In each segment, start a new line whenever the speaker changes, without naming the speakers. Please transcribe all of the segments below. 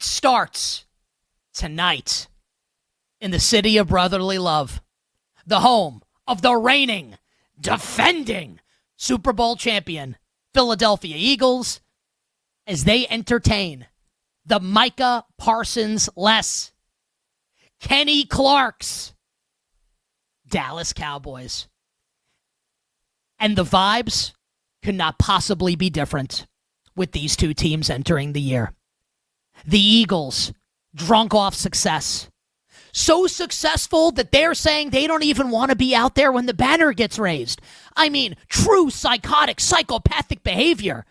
it starts tonight in the city of brotherly love, the home of the reigning, defending Super Bowl champion Philadelphia Eagles, as they entertain the Micah Parsons-less, Kenny Clark's Dallas Cowboys. And the vibes could not possibly be different with these two teams entering the year. The Eagles, drunk off success. So successful that they're saying they don't even want to be out there when the banner gets raised. I mean, true psychotic, psychopathic behavior.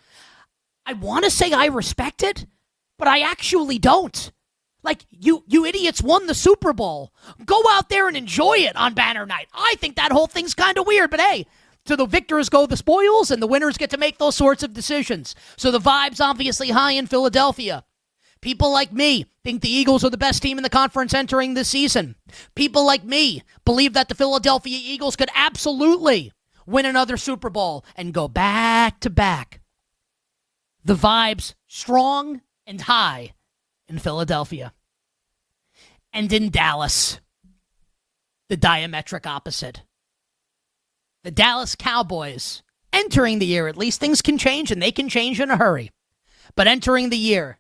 I want to say I respect it, but I actually don't. Like, you idiots won the Super Bowl. Go out there and enjoy it on banner night. I think that whole thing's kind of weird, but hey, to the victors go the spoils, and the winners get to make those sorts of decisions. So the vibe's obviously high in Philadelphia. People like me think the Eagles are the best team in the conference entering this season. People like me believe that the Philadelphia Eagles could absolutely win another Super Bowl and go back to back. The vibe's strong and high in Philadelphia. And in Dallas, the diametric opposite. The Dallas Cowboys, entering the year, at least things can change, and they can change in a hurry. But entering the year,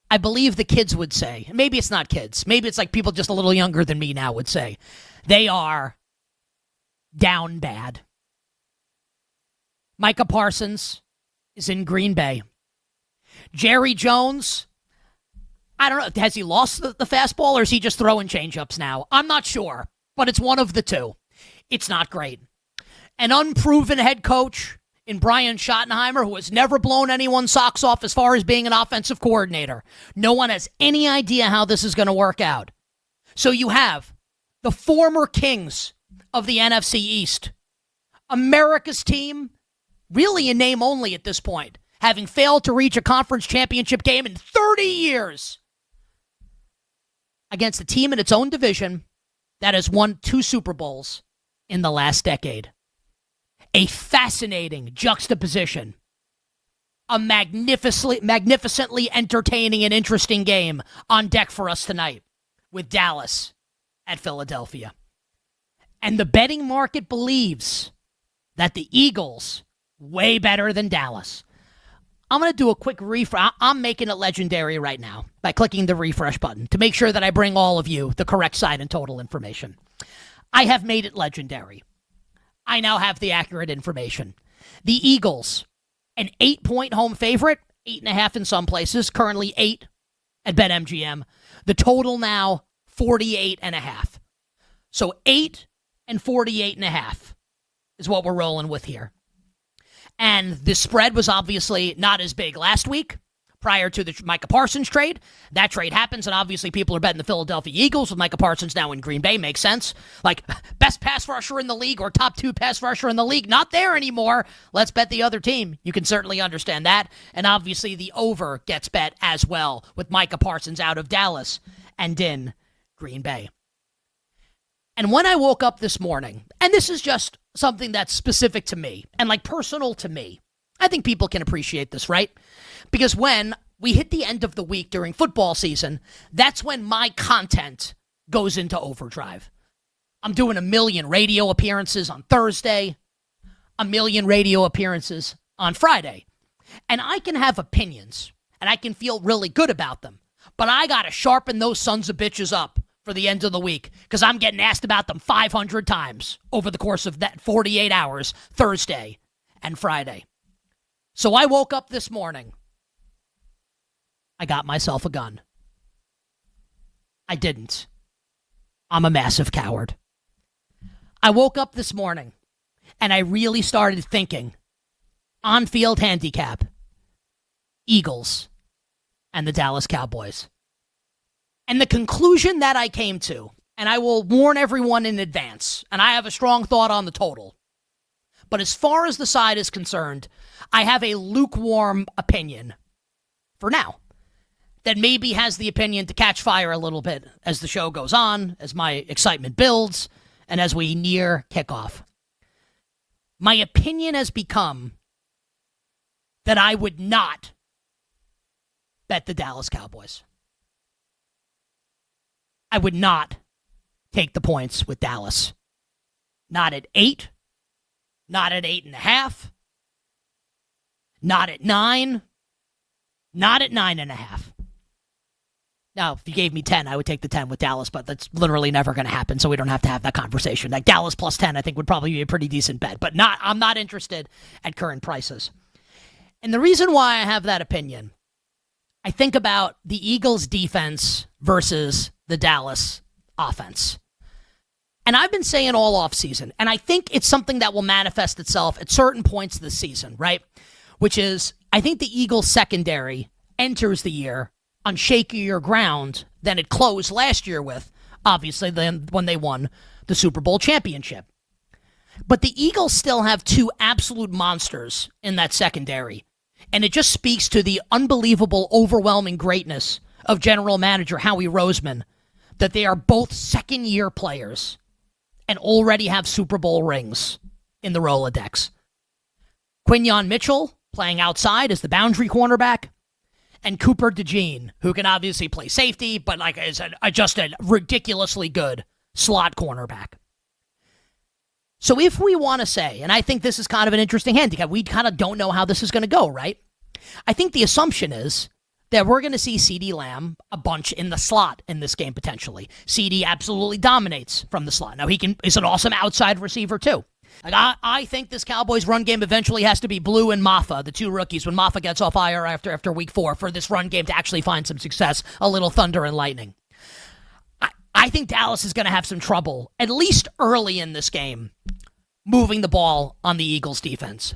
I believe the kids would say, maybe it's not kids, maybe it's like people just a little younger than me now would say, they are down bad. Micah Parsons is in Green Bay. Jerry Jones, I don't know, has he lost the fastball or is he just throwing changeups now? I'm not sure, but it's one of the two. It's not great. An unproven head coach in Brian Schottenheimer, who has never blown anyone's socks off as far as being an offensive coordinator. No one has any idea how this is going to work out. So you have the former kings of the NFC East, America's team, really in name only at this point, having failed to reach a conference championship game in 30 years, against a team in its own division that has won 2 Super Bowls in the last decade. A fascinating juxtaposition. A magnificently entertaining and interesting game on deck for us tonight with Dallas at Philadelphia. And the betting market believes that the Eagles way better than Dallas. I'm going to do a quick refresh. I'm making it legendary right now by clicking the refresh button to make sure that I bring all of you the correct side and total information. I have made it legendary. I now have the accurate information. The Eagles, an 8-point home favorite, 8.5 in some places, currently 8 at BetMGM. The total now, 48.5. So 8 and 48.5 is what we're rolling with here. And the spread was obviously not as big last week prior to the Micah Parsons trade. That trade happens, and obviously people are betting the Philadelphia Eagles with Micah Parsons now in Green Bay. Makes sense. Like, best pass rusher in the league or top 2 pass rusher in the league. Not there anymore. Let's bet the other team. You can certainly understand that. And obviously the over gets bet as well with Micah Parsons out of Dallas and in Green Bay. And when I woke up this morning, and this is just something that's specific to me and like personal to me, I think people can appreciate this, right? Because when we hit the end of the week during football season, that's when my content goes into overdrive. I'm doing 1 million radio appearances on Thursday, 1 million radio appearances on Friday. And I can have opinions, and I can feel really good about them. But I got to sharpen those sons of bitches up for the end of the week because I'm getting asked about them 500 times over the course of that 48 hours, Thursday and Friday. So I woke up this morning. I got myself a gun. I didn't. I'm a massive coward. I woke up this morning and I really started thinking on-field handicap, Eagles and the Dallas Cowboys. And the conclusion that I came to, and I will warn everyone in advance, and I have a strong thought on the total, but as far as the side is concerned, I have a lukewarm opinion for now that maybe has the opinion to catch fire a little bit as the show goes on, as my excitement builds, and as we near kickoff. My opinion has become that I would not bet the Dallas Cowboys. I would not take the points with Dallas. Not at 8. Not at 8.5. Not at 9. Not at 9.5. Now, if you gave me 10, I would take the 10 with Dallas, but that's literally never going to happen, so we don't have to have that conversation. Like Dallas plus 10, I think, would probably be a pretty decent bet, but I'm not interested at current prices. And the reason why I have that opinion, I think about the Eagles' defense versus the Dallas offense. And I've been saying all offseason, and I think it's something that will manifest itself at certain points this season, right? Which is, I think the Eagles' secondary enters the year on shakier ground than it closed last year with, obviously, then when they won the Super Bowl championship. But the Eagles still have two absolute monsters in that secondary. And it just speaks to the unbelievable, overwhelming greatness of general manager Howie Roseman, that they are both second-year players and already have Super Bowl rings in the Rolodex. Quinyon Mitchell playing outside as the boundary cornerback, and Cooper DeJean, who can obviously play safety, but is just a ridiculously good slot cornerback. So if we want to say, and I think this is kind of an interesting handicap, we kind of don't know how this is going to go, right? I think the assumption is that we're going to see CeeDee Lamb a bunch in the slot in this game potentially. CeeDee absolutely dominates from the slot. Now is an awesome outside receiver too. I think this Cowboys run game eventually has to be Blue and Maffa, the two rookies, when Maffa gets off IR after week 4, for this run game to actually find some success, a little thunder and lightning. I think Dallas is going to have some trouble, at least early in this game, moving the ball on the Eagles defense.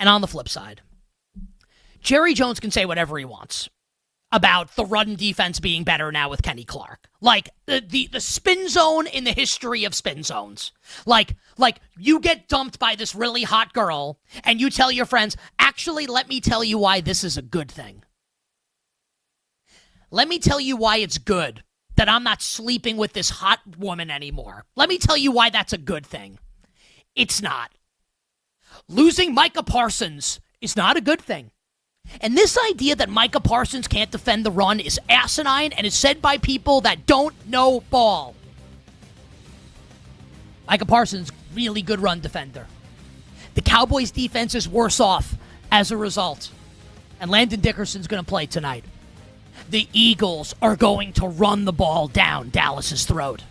And on the flip side, Jerry Jones can say whatever he wants about the run defense being better now with Kenny Clark. Like, the spin zone in the history of spin zones. Like you get dumped by this really hot girl, and you tell your friends, actually, let me tell you why this is a good thing. Let me tell you why it's good that I'm not sleeping with this hot woman anymore. Let me tell you why that's a good thing. It's not. Losing Micah Parsons is not a good thing. And this idea that Micah Parsons can't defend the run is asinine and is said by people that don't know ball. Micah Parsons, really good run defender. The Cowboys defense is worse off as a result. And Landon Dickerson's going to play tonight. The Eagles are going to run the ball down Dallas's throat.